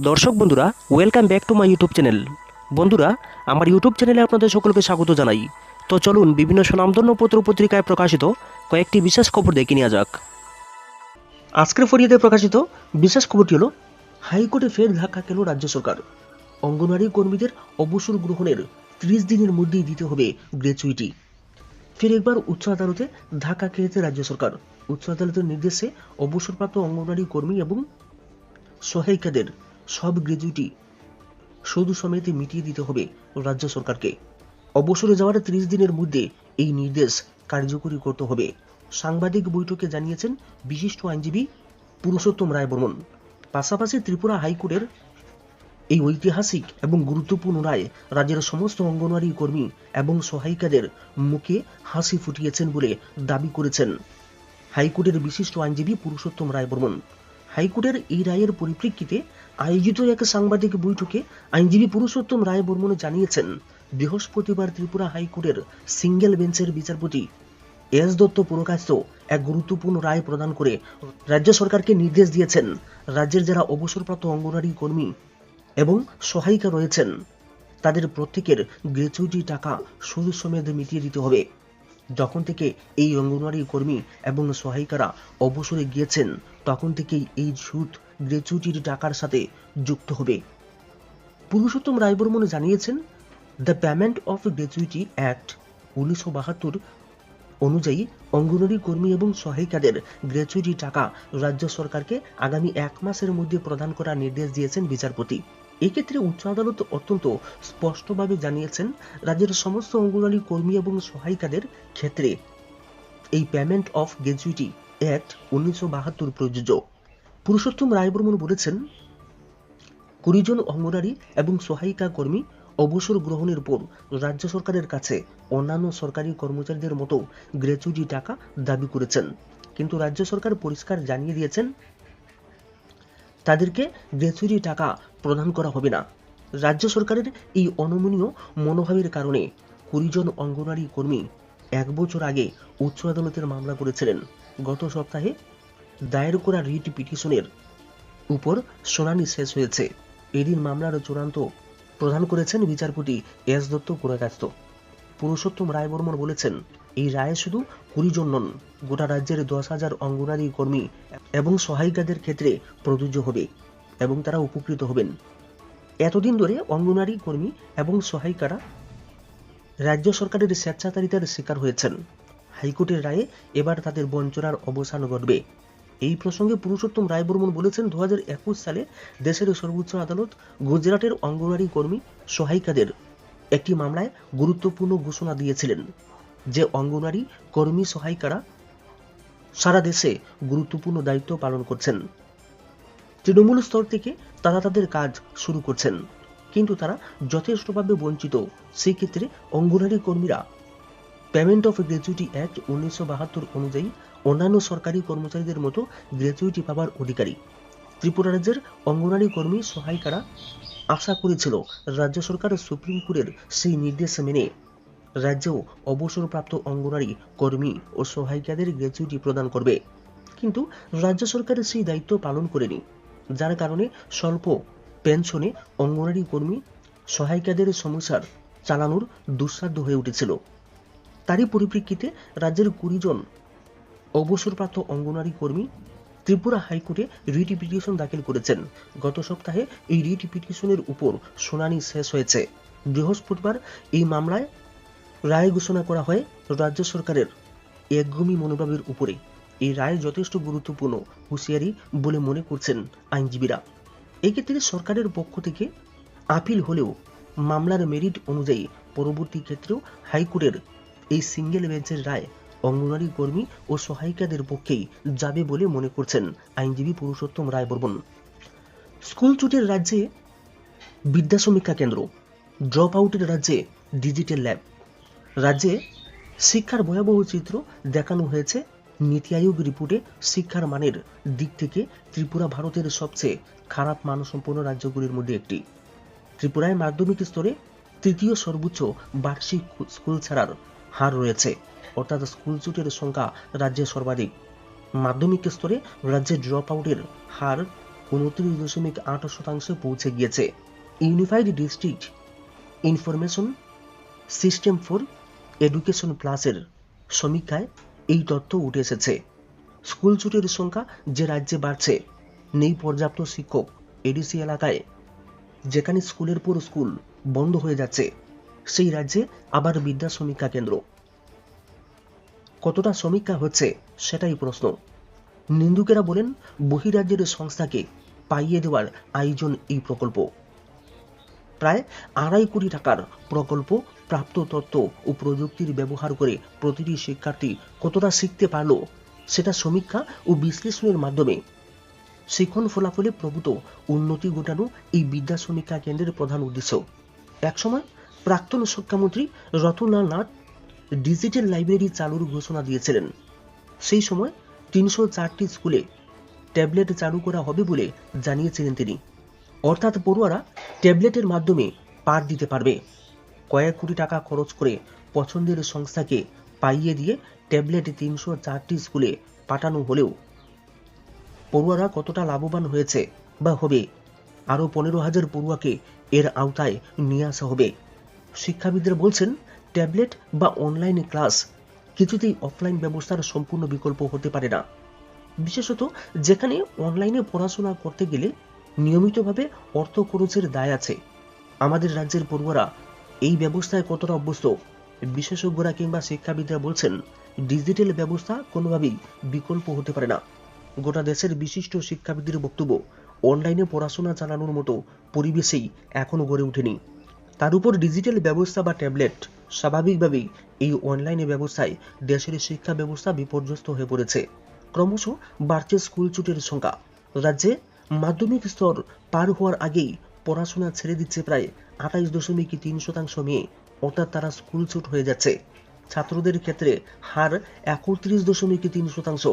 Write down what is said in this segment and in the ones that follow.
দর্শক বন্ধুরা, welcome back to my YouTube channel. বন্ধুরা, আমার ইউটিউব চ্যানেলে আপনাদের সকলকে স্বাগত জানাই। তো চলুন বিভিন্ন স্বনামধন্য পত্র পত্রিকায় প্রকাশিত কয়েকটি বিশেষ খবর দেখে নেওয়া যাক। আজকের ফরিয়াদে প্রকাশিত বিশেষ খবরটি হলো, হাইকোর্টে ফের ধাক্কা খেল রাজ্য সরকার। অঙ্গনওয়াড়ি কর্মীদের অবসর গ্রহণের 30 দিনের মধ্যেই দিতে হবে গ্র্যাচুইটি। ফের একবার উচ্চ আদালতে ধাক্কা খেয়েছে রাজ্য সরকার। উচ্চ আদালতের নির্দেশে অবসরপ্রাপ্ত অঙ্গনওয়াড়ি কর্মী এবং সহায়িকাদের সব গ্র্যাচুইটি সুদ সমেত মিটিয়ে দিতে হবে রাজ্য সরকারকে। অবসরে যাওয়ার 30 দিনের মধ্যে এই নির্দেশ কার্যকরী করতে হবে। সাংবাদিক বৈঠকে জানিয়েছেন বিশিষ্ট আইনজীবী পুরুষোত্তম রায় বর্মন। পাশাপাশি ত্রিপুরা হাইকোর্টের এই ঐতিহাসিক এবং গুরুত্বপূর্ণ রায় রাজ্যের সমস্ত অঙ্গনওয়াড়ি কর্মী এবং সহায়িকাদের মুখে হাসি ফুটিয়েছেন বলে দাবি করেছেন হাইকোর্টের বিশিষ্ট আইনজীবী পুরুষোত্তম রায় বর্মন। হাইকোর্টের এই রায়ের পরিপ্রেক্ষিতে আয়োজিত এক সাংবাদিক বৈঠকে আইনজীবী পুরুষোত্তম রায় বর্মন জানিয়েছেন, বৃহস্পতিবার ত্রিপুরা হাইকোর্টের সিঙ্গেল বেঞ্চের বিচারপতি এস দত্ত পুরকায়স্থ এক গুরুত্বপূর্ণ রায় প্রদান করে রাজ্য সরকারকে নির্দেশ দিয়েছেন, রাজ্যের যারা অবসরপ্রাপ্ত অঙ্গনওয়াড়ি কর্মী এবং সহায়িকা রয়েছেন তাদের প্রত্যেকের গ্র্যাচুইটি টাকা সুদ সমেত মিটিয়ে দিতে হবে। যখন থেকে এই অঙ্গনওয়াড়ি কর্মী এবং সহায়িকারা অবসরে গিয়েছেন তখন থেকেই এই সুদ গ্র্যাচুইটির টাকার সাথে যুক্ত হবে। পুরুষোত্তম রায় বর্মন জানিয়েছেন, the payment of gratuity act 1972 অনুযায়ী অঙ্গনওয়াড়ি কর্মী এবং সহায়িকাদের গ্র্যাচুইটি টাকা রাজ্য সরকারকে আগামী 1 মাসের মধ্যে প্রদান করার নির্দেশ দিয়েছেন বিচারপতি। এক্ষেত্রে উচ্চ আদালত অত্যন্ত স্পষ্টভাবে জানিয়েছেন, রাজ্যের সমস্ত অঙ্গনওয়াড়ি কর্মী এবং সহায়িকাদের ক্ষেত্রে এই পেমেন্ট অফ গ্র্যাচুইটি অ্যাক্ট 1972 প্রযোজ্য। পুরুষোত্তম রায় বর্মন বলেছেন, 20 জন অঙ্গনওয়াড়ি এবং সহায়িকা কর্মী অবসর গ্রহণের পর রাজ্য সরকারের কাছে অন্যান্য সরকারি কর্মচারীদের মতো গ্র্যাচুইটি টাকা দাবি করেছেন, কিন্তু রাজ্য সরকার পরিষ্কার জানিয়ে দিয়েছেন তাদেরকে গ্র্যাচুইটি টাকা প্রদান করা হবে না। রাজ্য সরকারের এই অনমনীয় মনোভাবের কারণে 20 জন অঙ্গনওয়াড়ি কর্মী 1 বছর আগে উচ্চ আদালতের মামলা করেছিলেন। গত সপ্তাহে দায়ের করা রিট পিটিশনের উপর শুনানি শেষ হয়েছে। এদিন মামলার চূড়ান্ত প্রদান করেছেন বিচারপতি এস দত্ত পুরকায়স্থ। পুরুষোত্তম রায় বর্মন বলেছেন, এই রায় শুধু 20 জন নন, গোটা রাজ্যের 10,000 অঙ্গনওয়াড়ি কর্মী এবং সহায়িকাদের ক্ষেত্রে প্রযোজ্য হবে এবং তারা উপকৃত হবেন। এতদিন ধরে অঙ্গনওয়াড়ি কর্মী এবং সহায়িকারা রাজ্য সরকারের স্বেচ্ছাচারিতার শিকার হয়েছেন। হাইকোর্টের রায়ে এবার তাদের বঞ্চনার অবসান ঘটবে। এই প্রসঙ্গে পুরুষোত্তম রায় বর্মন বলেছেন, 2021 সালে দেশের সর্বোচ্চ আদালত গুজরাটের অঙ্গনওয়াড়ি কর্মী সহায়িকাদের একটি মামলায় গুরুত্বপূর্ণ ঘোষণা দিয়েছিলেন যে অঙ্গনওয়াড়ি কর্মী সহায়িকারা সারা দেশে গুরুত্বপূর্ণ দায়িত্ব পালন করছেন। তৃণমূল স্তর থেকে তারা তাদের কাজ শুরু করছেন, কিন্তু তারা যথেষ্টভাবে বঞ্চিত। সেই ক্ষেত্রে অঙ্গনওয়াড়ি কর্মীরা পেমেন্ট অফ গ্র্যাচুইটি অ্যাক্ট 1972 অনুযায়ী অন্যান্য সরকারি কর্মচারীদের মতো গ্র্যাচুইটি পাবার অধিকারী। ত্রিপুরা রাজ্যের অঙ্গনওয়াড়ি কর্মী সহায়িকারা আশা করেছিল রাজ্য সরকার সুপ্রিম কোর্টের সেই নির্দেশ মেনে রাজ্যেও অবসরপ্রাপ্ত অঙ্গনওয়াড়ি কর্মী ও সহায়িকাদের গ্র্যাচুইটি প্রদান করবে, কিন্তু রাজ্য সরকার সেই দায়িত্ব পালন করেনি, যার কারণে স্বল্প পেনশনে অঙ্গনওয়াড়ি কর্মী সহায়িকাদের সংসার চালানোর দুঃসাধ্য হয়ে উঠেছিল। তারই পরিপ্রেক্ষিতে রাজ্যের 20 জন অবসরপ্রাপ্ত অঙ্গনওয়াড়ি কর্মী ত্রিপুরা হাইকোর্টে রিট পিটিশন দাখিল করেছেন। গত সপ্তাহে এই রিট পিটিশনের উপর শুনানি শেষ হয়েছে। বৃহস্পতিবার এই মামলায় রায় ঘোষণা করা হয় রাজ্য সরকারের একগুমি মনোভাবের উপরে। এই রায় যথেষ্ট গুরুত্বপূর্ণ হুঁশিয়ারি বলে মনে করছেন আইনজীবীরা। এক্ষেত্রে সরকারের পক্ষ থেকে আপিল হলেও মামলার মেরিট অনুযায়ী পরবর্তী ক্ষেত্রেও হাইকোর্টের এই সিঙ্গেল বেঞ্চের রায় অঙ্গনওয়াড়ি কর্মী ও সহায়িকাদের পক্ষেই যাবে বলে মনে করছেন আইনজীবী পুরুষোত্তম রায় বর্মন। স্কুল ছুটির রাজ্যে বিদ্যা সমীক্ষা কেন্দ্র, ড্রপ আউটের রাজ্যে ডিজিটাল ল্যাব। রাজ্যে শিক্ষার ভয়াবহ চিত্র দেখানো হয়েছে। নীতি আয়োগ রিপোর্টে শিক্ষার মানের দিক থেকে ত্রিপুরা ভারতের সবচেয়ে খারাপ মানসম্পন্ন রাজ্যগুলির মধ্যে একটি। ত্রিপুরায় মাধ্যমিক স্তরে 3য় সর্বোচ্চ বার্ষিক স্কুল ছাড়ার হার রয়েছে, অর্থাৎ স্কুল ছুটির সংখ্যা রাজ্যে সর্বাধিক। মাধ্যমিক স্তরে রাজ্যে ড্রপ আউটের হার 29.8% পৌঁছে গিয়েছে। Unified district information system for education প্লাসের সমীক্ষায় এই তথ্য উঠে এসেছে। স্কুল ছুটির সংখ্যা যে রাজ্যে বাড়ছে, নেই পর্যাপ্ত শিক্ষক। এডিসি এলাকায় যেখানে স্কুলের পর স্কুল বন্ধ হয়ে যাচ্ছে, সেই রাজ্যে আবার বিদ্যা সমীক্ষা কেন্দ্র। কতটা সমীক্ষা হচ্ছে সেটাই প্রশ্ন। নিন্দুকেরা বলেন, বহিরাজ্যের সংস্থাকে পাইয়ে দেওয়ার আয়োজন এই প্রকল্প। প্রায় 2.5 কোটি টাকার প্রকল্প। প্রাপ্ত তথ্য ও প্রযুক্তির ব্যবহার করে প্রতিটি শিক্ষার্থী কতটা শিখতে পারল, সেটা সমীক্ষা ও বিশ্লেষণের মাধ্যমে শিক্ষণ ফলাফলে প্রভূত উন্নতি ঘটানো এই বিদ্যা সমীক্ষা কেন্দ্রের প্রধান উদ্দেশ্য। একসময় প্রাক্তন শিক্ষামন্ত্রী রতনলাল নাথ ডিজিটাল লাইব্রেরি চালুর ঘোষণা দিয়েছিলেন। সেই সময় 304টি স্কুলে ট্যাবলেট চালু করা হবে বলে জানিয়েছিলেন তিনি। অর্থাৎ পড়ুয়ারা ট্যাবলেটের মাধ্যমে পাঠ দিতে পারবে। কয়েক কোটি টাকা খরচ করে পছন্দের সংস্থাকে পাইয়ে দিয়ে ট্যাবলেট 304টি স্কুলে পাঠানো হলেও পড়ুয়ারা কতটা লাভবান হয়েছে বা হবে? আরও 15,000 পড়ুয়াকে এর আওতায় নিয়ে আসা হবে। শিক্ষাবিদরা বলছেন, ট্যাবলেট বা অনলাইন ক্লাস কিছুতেই অফলাইন ব্যবস্থার সম্পূর্ণ বিকল্প হতে পারে না। বিশেষত যেখানে অনলাইনে পড়াশোনা করতে গেলে নিয়মিতভাবে অর্থ খরচের দায় আছে। আমাদের রাজ্যের পড়ুয়ারা এই ব্যবস্থায় কতটা অভ্যস্ত? বিশেষজ্ঞরা কিংবা শিক্ষাবিদরা বলছেন, ডিজিটাল ব্যবস্থা কোনোভাবেই বিকল্প হতে পারে না। গোটা দেশের বিশিষ্ট শিক্ষাবিদদের বক্তব্য, অনলাইনে পড়াশোনা চালানোর মতো পরিবেশেই এখনো গড়ে ওঠেনি। তার উপর ডিজিটাল ব্যবস্থা বা ট্যাবলেট, স্বাভাবিকভাবেই এই অনলাইনে ব্যবস্থায় দেশের শিক্ষা ব্যবস্থা বিপর্যস্ত হয়ে পড়েছে। ক্রমশ বাড়ছে স্কুল ছুটির সংখ্যা। রাজ্যে মাধ্যমিক স্তর পার হওয়ার আগেই পড়াশোনা ছেড়ে দিচ্ছে প্রায় 28.3% মেয়ে, অর্থাৎ তারা স্কুল ছুট হয়ে যাচ্ছে। ছাত্রদের ক্ষেত্রে হার 31.3%।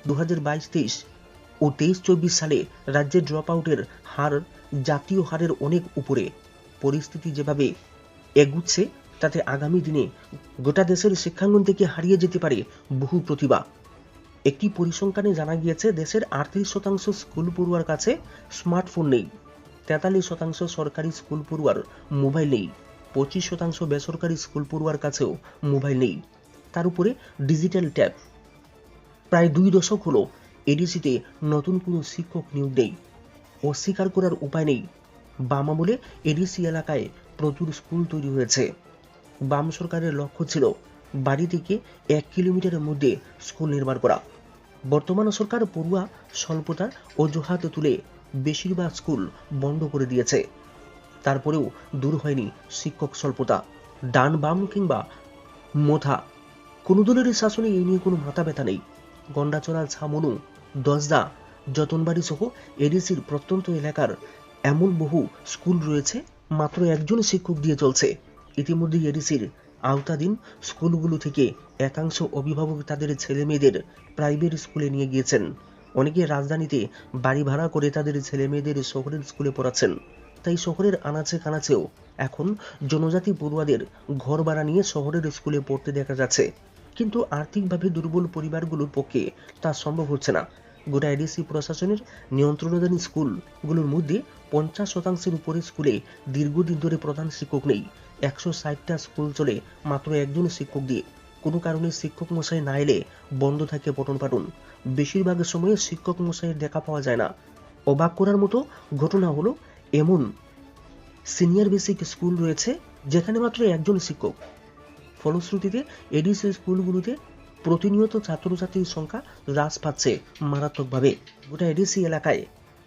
2022-23 ও 23-24 সালে রাজ্যে ড্রপ আউটের হার জাতীয় হারের অনেক উপরে। পরিস্থিতি যেভাবে এগুচ্ছে, তাতে আগামী দিনে গোটা দেশের শিক্ষাঙ্গন থেকে হারিয়ে যেতে পারে বহু প্রতিভা। একটি পরিসংখ্যানে জানা গিয়েছে, দেশের 38% স্কুল পড়ুয়ার কাছে স্মার্টফোন নেই, 43% সরকারি স্কুল পড়ুয়ার মোবাইল নেই, 25% বেসরকারি স্কুল পড়ুয়ার কাছেও মোবাইল নেই। তার উপরে ডিজিটাল ট্যাব। প্রায় 2 দশক হলো এডিসিতে নতুন কোনো শিক্ষক নিয়োগ নেই। অস্বীকার করার উপায় নেই, বাম আমলে এডিসি এলাকায় প্রচুর স্কুল তৈরি হয়েছে। বাম সরকারের লক্ষ্য ছিল বাড়ি থেকে 1 কিলোমিটারের মধ্যে স্কুল নির্মাণ করা। বর্তমান সরকার পড়ুয়া স্বল্পতার অজুহাত তুলে বেশিরভাগ স্কুল বন্ধ করে দিয়েছে। তারপরেও দূর হয়নি শিক্ষক স্বল্পতা। ডান বাম কিংবা মোথা কোনো দলের শাসনে এই নিয়ে কোনো মাথা ব্যথা নেই। গন্ডাচড়া, ছামনু, দশদা, যতনবাড়ি সহ এডিসির প্রত্যন্ত এলাকার এমন বহু স্কুল রয়েছে মাত্র একজন শিক্ষক দিয়ে চলছে। ইতিমধ্যে এডিসির আওতাধীন স্কুলগুলো থেকে একাংশ অভিভাবক তাদের ছেলে মেয়েদের প্রাইভেট স্কুলে নিয়ে গিয়েছেন। অনেকে রাজধানীতে বাড়ি ভাড়া করে তাদের ছেলে মেয়েদের শহরের স্কুলে পড়াচ্ছেন। তাই শহরের আনাচে কানাচেও এখন জনজাতি পড়ুয়াদের ঘর ভাড়া নিয়ে শহরের স্কুলে পড়তে দেখা যাচ্ছে। কিন্তু আর্থিকভাবে দুর্বল পরিবারগুলোর পক্ষে তা সম্ভব হচ্ছে না। গোটা এডিসি প্রশাসনের নিয়ন্ত্রণাধীন স্কুলগুলোর মধ্যে 50% উপরে স্কুলে দীর্ঘদিন ধরে প্রধান শিক্ষক নেই। 160টা স্কুল চলে মাত্র একজন শিক্ষক দিয়ে। কোনো কারণে শিক্ষক মশাই না এলে বন্ধ থাকে পঠন পাঠন। বেশিরভাগ সময়ে শিক্ষক মশাইয়ের দেখা পাওয়া যায় না। অবাক করার মতো ঘটনা হলো, এমন সিনিয়র বেসিক স্কুল রয়েছে যেখানে মাত্র একজন শিক্ষক। ফলশ্রুতিতে এডিসি স্কুলগুলোতে প্রতিনিয়ত ছাত্রছাত্রীর সংখ্যা হ্রাস পাচ্ছে মারাত্মকভাবে। গোটা এডিসি এলাকায়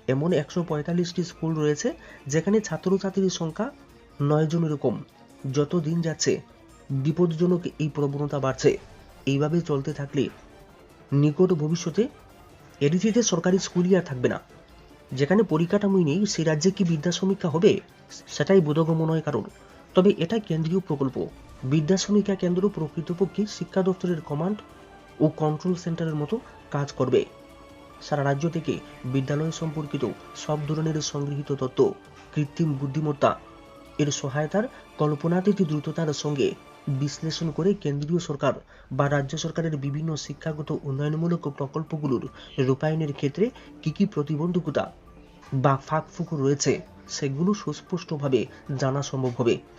এমন 145টি স্কুল রয়েছে যেখানে ছাত্রছাত্রীর সংখ্যা 9 জনের কম। যত দিন যাচ্ছে বিপজ্জনক এই প্রবণতা বাড়ছে। এইভাবে চলতে থাকলে নিকট ভবিষ্যতে এডিসিতে সরকারি স্কুলই আর থাকবে না। যেখানে পরিকাঠামোই নেই, সেই রাজ্যে কি বিদ্যা সমীক্ষা হবে? সেটাই বোধগম্য নয় কারণ। তবে এটা কেন্দ্রীয় প্রকল্প। বিদ্যা সমীক্ষা কেন্দ্র প্রকৃতপক্ষে শিক্ষা দপ্তরের কমান্ড ও কন্ট্রোল সেন্টারের মতো কাজ করবে। সারা রাজ্য থেকে বিদ্যালয় সম্পর্কিত সব ধরনের সংগৃহীত তথ্য কৃত্রিম বুদ্ধিমত্তা এর সহায়তার কল্পনাতীত দ্রুততার সঙ্গে বিশ্লেষণ করে কেন্দ্রীয় সরকার বা রাজ্য সরকারের বিভিন্ন শিক্ষাগত উন্নয়নমূলক প্রকল্পগুলোর রূপায়ণের ক্ষেত্রে কি কি প্রতিবন্ধকতা বা ফাঁকফুকর রয়েছে সেগুলো সুস্পষ্টভাবে জানা সম্ভব হবে।